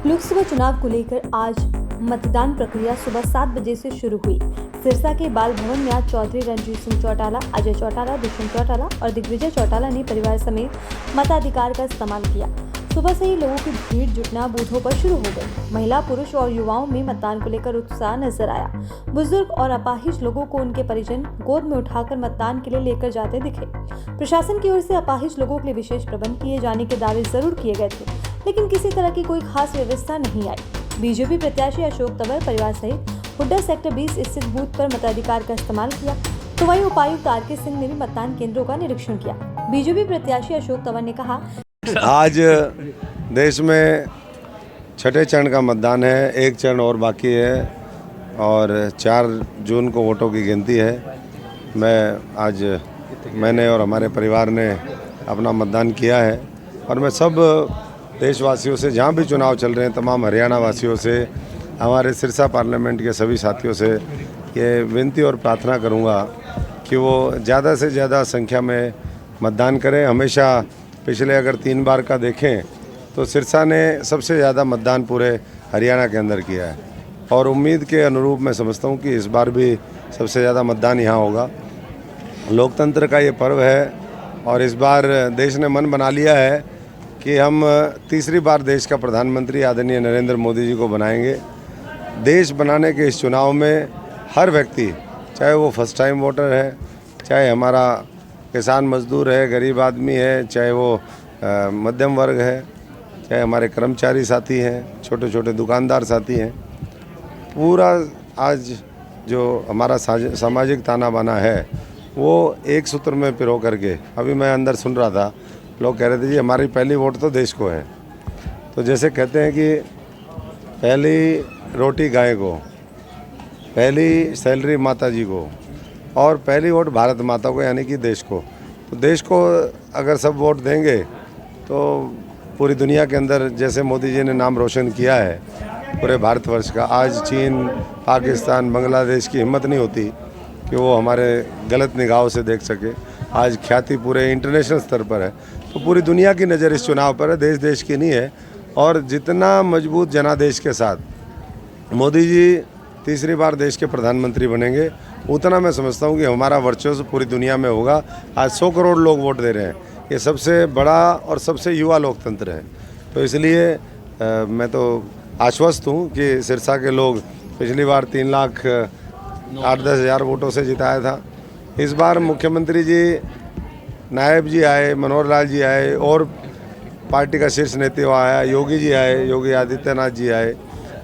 लोकसभा चुनाव को लेकर आज मतदान प्रक्रिया सुबह 7 बजे से शुरू हुई। सिरसा के बाल भवन में आज चौधरी रणजीत सिंह चौटाला, अजय चौटाला, दुष्यंत चौटाला और दिग्विजय चौटाला ने परिवार समेत मताधिकार का इस्तेमाल किया। सुबह से ही लोगों की भीड़ जुटना बूथों पर शुरू हो गई। महिला, पुरुष और युवाओं में मतदान को लेकर उत्साह नजर आया। बुजुर्ग और अपाहिज लोगों को उनके परिजन गोद में उठाकर मतदान के लिए लेकर जाते दिखे। प्रशासन की ओर से अपाहिज लोगों के लिए विशेष प्रबंध किए जाने के दावे जरूर किए गए थे, लेकिन किसी तरह की कोई खास व्यवस्था नहीं आई। बीजेपी प्रत्याशी अशोक तंवर परिवार सहित हुड्डा सेक्टर 20 स्थित बूथ पर मताधिकार का इस्तेमाल किया। तो वहीं उपायुक्त आर.के. सिंह ने भी मतदान केंद्रों का निरीक्षण किया। बीजेपी प्रत्याशी अशोक तंवर ने कहा, आज देश में छठे चरण का मतदान है, एक चरण और बाकी है और 4 जून को वोटों की गिनती है। मैंने और हमारे परिवार ने अपना मतदान किया है और मैं सब देशवासियों से, जहाँ भी चुनाव चल रहे हैं, तमाम हरियाणा वासियों से, हमारे सिरसा पार्लियामेंट के सभी साथियों से ये विनती और प्रार्थना करूँगा कि वो ज़्यादा से ज़्यादा संख्या में मतदान करें। हमेशा पिछले अगर 3 बार का देखें तो सिरसा ने सबसे ज़्यादा मतदान पूरे हरियाणा के अंदर किया है और उम्मीद के अनुरूप मैं समझता हूँ कि इस बार भी सबसे ज़्यादा मतदान यहाँ होगा। लोकतंत्र का ये पर्व है और इस बार देश ने मन बना लिया है कि हम तीसरी बार देश का प्रधानमंत्री आदरणीय नरेंद्र मोदी जी को बनाएंगे। देश बनाने के इस चुनाव में हर व्यक्ति, चाहे वो फर्स्ट टाइम वोटर है, चाहे हमारा किसान मजदूर है, गरीब आदमी है, चाहे वो मध्यम वर्ग है, चाहे हमारे कर्मचारी साथी हैं, छोटे छोटे दुकानदार साथी हैं, पूरा आज जो हमारा सामाजिक ताना बाना है वो एक सूत्र में पिरो करके, अभी मैं अंदर सुन रहा था, लोग कह रहे थे जी हमारी पहली वोट तो देश को है। तो जैसे कहते हैं कि पहली रोटी गाय को, पहली सैलरी माता जी को और पहली वोट भारत माता को, यानी कि देश को। तो देश को अगर सब वोट देंगे तो पूरी दुनिया के अंदर, जैसे मोदी जी ने नाम रोशन किया है पूरे भारतवर्ष का, आज चीन, पाकिस्तान, बांग्लादेश की हिम्मत नहीं होती कि वो हमारे गलत निगाहों से देख सके। आज ख्याति पूरे इंटरनेशनल स्तर पर है। तो पूरी दुनिया की नज़र इस चुनाव पर है, देश देश की नहीं है। और जितना मजबूत जनादेश के साथ मोदी जी तीसरी बार देश के प्रधानमंत्री बनेंगे, उतना मैं समझता हूँ कि हमारा वर्चस्व पूरी दुनिया में होगा। आज 100 करोड़ लोग वोट दे रहे हैं, ये सबसे बड़ा और सबसे युवा लोकतंत्र है। तो इसलिए मैं तो आश्वस्त हूँ कि सिरसा के लोग पिछली बार 3,08,10 हज़ार वोटों से जिताया था। इस बार मुख्यमंत्री जी, नायब जी आए, मनोहर लाल जी आए और पार्टी का शीर्ष नेतृत्व आया, योगी जी आए, योगी आदित्यनाथ जी आए,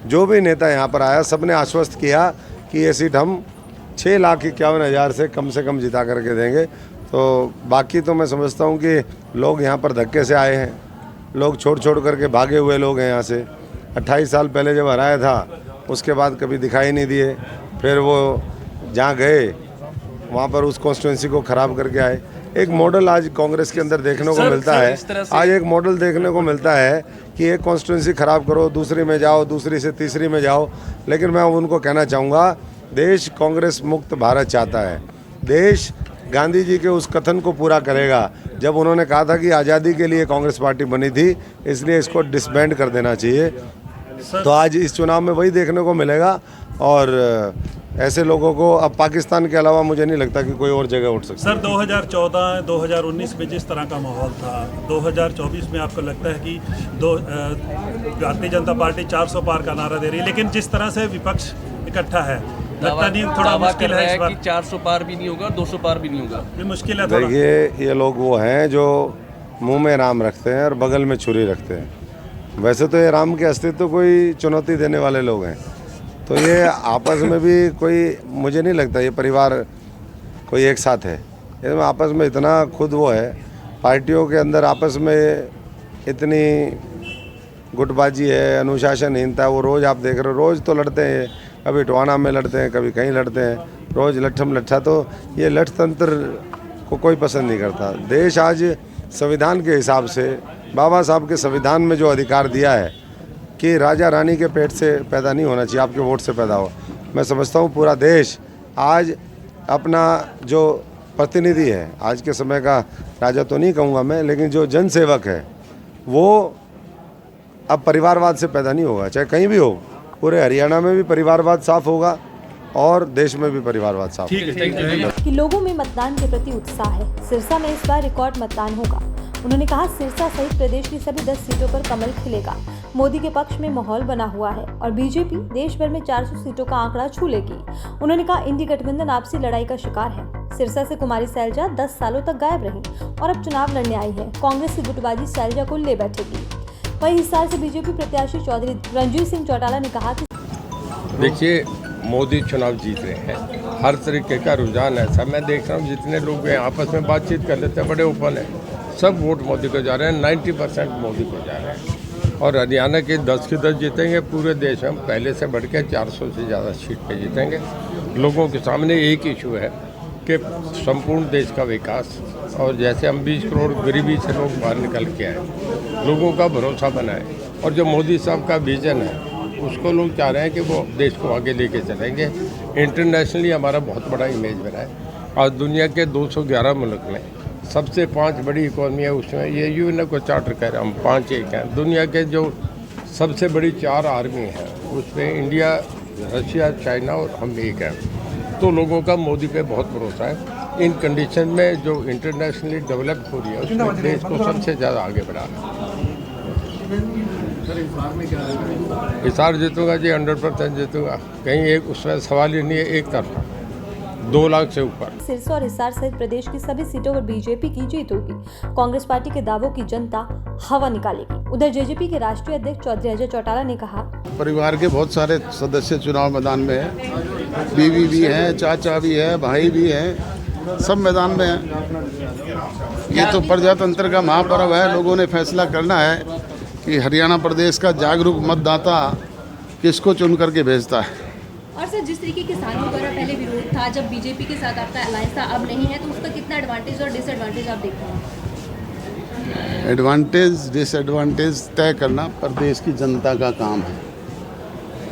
जो भी नेता यहाँ पर आया, सबने आश्वस्त किया कि ये सीट हम 6,51,000 से कम जिता करके देंगे। तो बाकी तो मैं समझता हूँ कि लोग यहाँ पर धक्के से आए हैं, लोग छोड़ करके भागे हुए लोग हैं यहाँ से। 28 साल पहले जब हराया था उसके बाद कभी दिखाई नहीं दिए, फिर वो जहाँ गए वहाँ पर उस कॉन्स्टिट्यूंसी को ख़राब करके आए। एक मॉडल आज कांग्रेस के अंदर देखने को मिलता है। आज एक मॉडल देखने को मिलता है कि एक कॉन्स्टिट्यूंसी ख़राब करो, दूसरी में जाओ, दूसरी से तीसरी में जाओ। लेकिन मैं उनको कहना चाहूँगा, देश कांग्रेस मुक्त भारत चाहता है। देश गांधी जी के उस कथन को पूरा करेगा जब उन्होंने कहा था कि आज़ादी के लिए कांग्रेस पार्टी बनी थी, इसलिए इसको डिसबैंड कर देना चाहिए। तो आज इस चुनाव में वही देखने को मिलेगा और ऐसे लोगों को अब पाकिस्तान के अलावा मुझे नहीं लगता कि कोई और जगह उठ सकती। सर, 2014, 2019 में जिस तरह का माहौल था, 2024 में आपको लगता है कि भारतीय जनता पार्टी 400 पार का नारा दे रही है, लेकिन जिस तरह से विपक्ष इकट्ठा है, लगता नहीं थोड़ा मुश्किल है इस बार? 400 पार भी नहीं होगा, 200 पार भी नहीं होगा, ये मुश्किल है थोड़ा। ये लोग वो हैं जो मुंह में राम रखते हैं और बगल में छुरी रखते हैं। वैसे तो ये राम के अस्तित्व कोई चुनौती देने वाले लोग हैं। तो ये आपस में भी कोई, मुझे नहीं लगता ये परिवार कोई एक साथ है। इसमें आपस में इतना खुद वो है, पार्टियों के अंदर आपस में इतनी गुटबाजी है, अनुशासनहीनता। वो रोज़ आप देख रहे हो, रोज़ तो लड़ते हैं, कभी टोहाना में लड़ते हैं, कभी कहीं लड़ते हैं, रोज़ लट्ठम लट्ठा। तो ये लठ तंत्र को कोई पसंद नहीं करता। देश आज संविधान के हिसाब से, बाबा साहब के संविधान में जो अधिकार दिया है कि राजा रानी के पेट से पैदा नहीं होना चाहिए, आपके वोट से पैदा हो। मैं समझता हूँ पूरा देश आज अपना जो प्रतिनिधि है, आज के समय का राजा तो नहीं कहूँगा मैं, लेकिन जो जनसेवक है वो अब परिवारवाद से पैदा नहीं होगा, चाहे कहीं भी हो, पूरे हरियाणा में भी परिवारवाद साफ होगा और देश में भी परिवारवाद साफ होगा। ठीक है, थैंक यू। कि लोगों में मतदान के प्रति उत्साह है। सिरसा में इस बार रिकॉर्ड मतदान होगा। उन्होंने कहा सिरसा सहित प्रदेश की सभी 10 सीटों पर कमल खिलेगा। मोदी के पक्ष में माहौल बना हुआ है और बीजेपी देश भर में 400 सीटों का आंकड़ा छू लेगी। उन्होंने कहा इंडी गठबंधन आपसी लड़ाई का शिकार है। सिरसा से कुमारी सैलजा 10 सालों तक गायब रही और अब चुनाव लड़ने आई है। कांग्रेस की गुटबाजी सैलजा को ले बैठेगी। वहीं हिसार से बीजेपी प्रत्याशी चौधरी रणजीत सिंह चौटाला ने कहा कि देखिए, मोदी चुनाव जीत रहे हैं, हर तरीके का रुझान है। सब मैं देख रहा हूँ जितने लोग हैं आपस में बातचीत कर लेते हैं, बड़े ओपन है, सब वोट मोदी को जा रहे हैं, 90% मोदी को जा रहे हैं। और हरियाणा के 10 के 10 जीतेंगे। पूरे देश में पहले से बढ़ के 400 से ज़्यादा सीट पे जीतेंगे। लोगों के सामने एक इशू है कि संपूर्ण देश का विकास, और जैसे हम 20 करोड़ गरीबी से लोग बाहर निकल के आए, लोगों का भरोसा बनाए, और जो मोदी साहब का विजन है उसको लोग चाह रहे हैं कि वो देश को आगे लेके चलेंगे। इंटरनेशनली हमारा बहुत बड़ा इमेज बना है। आज दुनिया के 211 मुल्क में सबसे 5 बड़ी इकोनॉमी है, उसमें ये यूएन को चार्टर कह रहे हैं, हम 5 एक हैं। दुनिया के जो सबसे बड़ी 4 आर्मी हैं उसमें इंडिया, रशिया, चाइना और हम एक हैं। तो लोगों का मोदी पे बहुत भरोसा है। इन कंडीशन में जो इंटरनेशनली डेवलप हो रही है उसमें देश को सबसे ज़्यादा आगे बढ़ाना है। हिसार जीतूंगा जी, 100% जीतूंगा। कहीं एक उसमें सवाल ही नहीं है, एक तरफा 2 लाख से ऊपर। सिरसा और हिसार सहित प्रदेश की सभी सीटों पर बीजेपी की जीत होगी। कांग्रेस पार्टी के दावों की जनता हवा निकालेगी। उधर जेजेपी के राष्ट्रीय अध्यक्ष चौधरी अजय चौटाला ने कहा, परिवार के बहुत सारे सदस्य चुनाव मैदान में हैं, बीवी भी हैं, चाचा भी है, भाई भी हैं, सब मैदान में हैं। ये तो प्रजातंत्र का महापर्व है। लोगों ने फैसला करना है कि हरियाणा प्रदेश का जागरूक मतदाता किसको चुन करके भेजता है। और सर, जिस तरीके किसानों द्वारा पहले विरोध था, जब बीजेपी के साथ आपका अलायंस था, अब नहीं है, तो उसका कितना एडवांटेज और डिसएडवांटेज आप देखते हैं? एडवांटेज डिसएडवांटेज तय करना प्रदेश की जनता का काम है।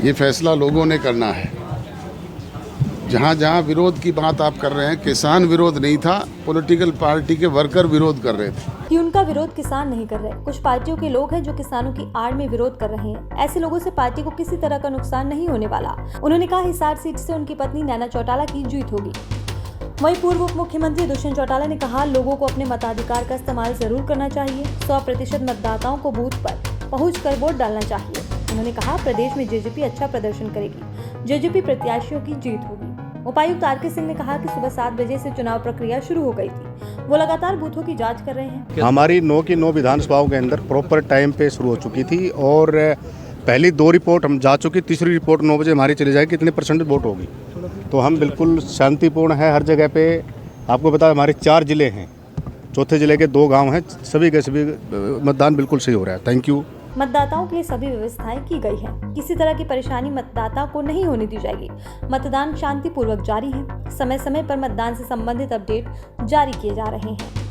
ये फैसला लोगों ने करना है। जहाँ जहाँ विरोध की बात आप कर रहे हैं, किसान विरोध नहीं था, पॉलिटिकल पार्टी के वर्कर विरोध कर रहे थे। कि उनका विरोध किसान नहीं कर रहे। कुछ पार्टियों के लोग हैं जो किसानों की आड़ में विरोध कर रहे हैं। ऐसे लोगों से पार्टी को किसी तरह का नुकसान नहीं होने वाला। उन्होंने कहा हिसार सीट से उनकी पत्नी नैना चौटाला की जीत होगी। वहीं पूर्व उप मुख्यमंत्री दुष्यंत चौटाला ने कहा लोगों को अपने मताधिकार का इस्तेमाल जरूर करना चाहिए। 100% मतदाताओं को बूथ पर पहुंचकर वोट डालना चाहिए। उन्होंने कहा प्रदेश में जेजेपी अच्छा प्रदर्शन करेगी। जेजेपी प्रत्याशियों की जीत होगी। उपायुक्त आर.के. सिंह ने कहा कि सुबह 7 बजे से चुनाव प्रक्रिया शुरू हो गई थी। वो लगातार बूथों की जांच कर रहे हैं। हमारी 9 की 9 विधानसभाओं के अंदर प्रॉपर टाइम पे शुरू हो चुकी थी और पहली 2 रिपोर्ट हम जा चुकी, तीसरी रिपोर्ट 9 बजे हमारी चली जाएगी। कितने % वोट होगी, तो हम बिल्कुल शांतिपूर्ण है हर जगह पे। आपको पता है हमारे 4 ज़िले हैं, चौथे ज़िले के 2 गाँव हैं, सभी के सभी मतदान बिल्कुल सही हो रहा है। Thank you. मतदाताओं के लिए सभी व्यवस्थाएं की गई हैं। किसी तरह की परेशानी मतदाता को नहीं होने दी जाएगी। मतदान शांतिपूर्वक जारी है। समय समय पर मतदान से संबंधित अपडेट जारी किए जा रहे हैं।